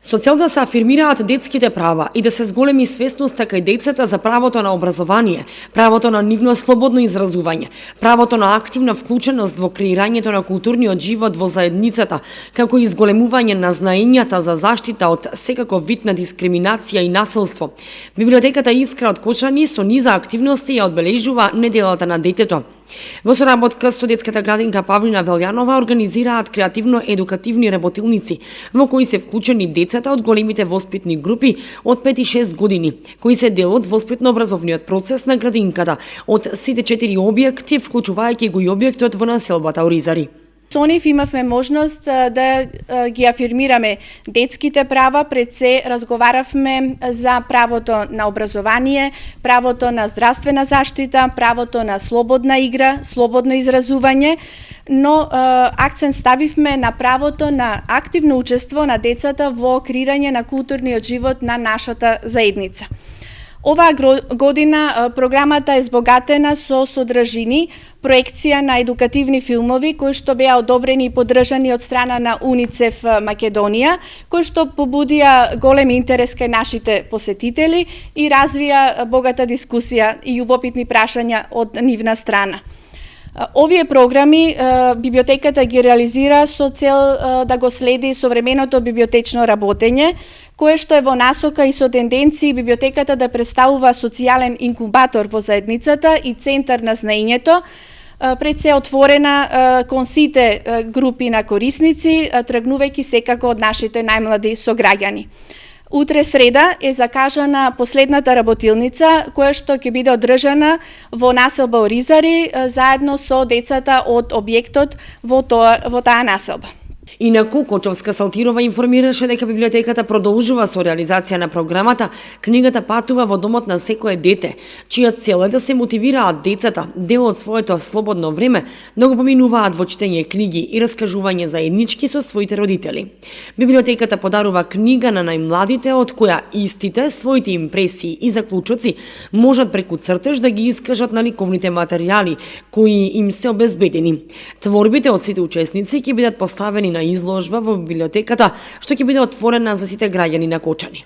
Со цел да се афирмираат детските права и да се зголеми свесноста кај децата за правото на образование, правото на нивно слободно изразување, правото на активна вклученост во креирањето на културниот живот во заедницата, како и зголемување на знаењата за заштита од секаков вид на дискриминација и насилство. Библиотеката Искра од Кочани со низа активности ја одбележува неделата на детето. Во соработка со детската градинка Павлина Велјанова организираат креативно-едукативни работилници во кои се вклучени децата од големите воспитни групи од 5 и 6 години, кои се дел од воспитно-образовниот процес на градинката од сите 4 објекти, вклучувајќи го и објектот во населбата Оризари. Со нив имавме можност да ги афирмираме детските права, пред се разговаравме за правото на образование, правото на здравствена заштита, правото на слободна игра, слободно изразување, но акцент ставивме на правото на активно учество на децата во креирање на културниот живот на нашата заедница. Оваа година програмата е збогатена со содржини, проекција на едукативни филмови кои што беа одобрени и поддржани од страна на УНИЦЕФ Македонија, кои што побудија голем интерес кај нашите посетители и развија богата дискусија и љубопитни прашања од нивна страна. Овие програми библиотеката ги реализира со цел да го следи современото библиотечно работење, кое што е во насока и со тенденции библиотеката да представува социјален инкубатор во заедницата и центар на знаењето, пред се отворена кон сите групи на корисници, тргнувајќи секако од нашите најмлади сограѓани. Утре среда е закажана последната работилница, која што ќе биде одржана во населба Оризари заедно со децата од објектот во таа населба. Инаку, Кочовска Салтирова информираше дека библиотеката продолжува со реализација на програмата Книгата патува во домот на секое дете, чија цел е да се мотивираат децата дел од своето слободно време да го поминуваат во читање книги и раскажување заеднички со своите родители. Библиотеката подарува книга на најмладите од која истите своите импресии и заклучоци можат преку цртеж да ги искажат на ликовните материјали кои им се обезбедени. Творбите од сите учесници ќе бидат поставени на изложба во библиотеката, што ќе биде отворена за сите граѓани на Кочани.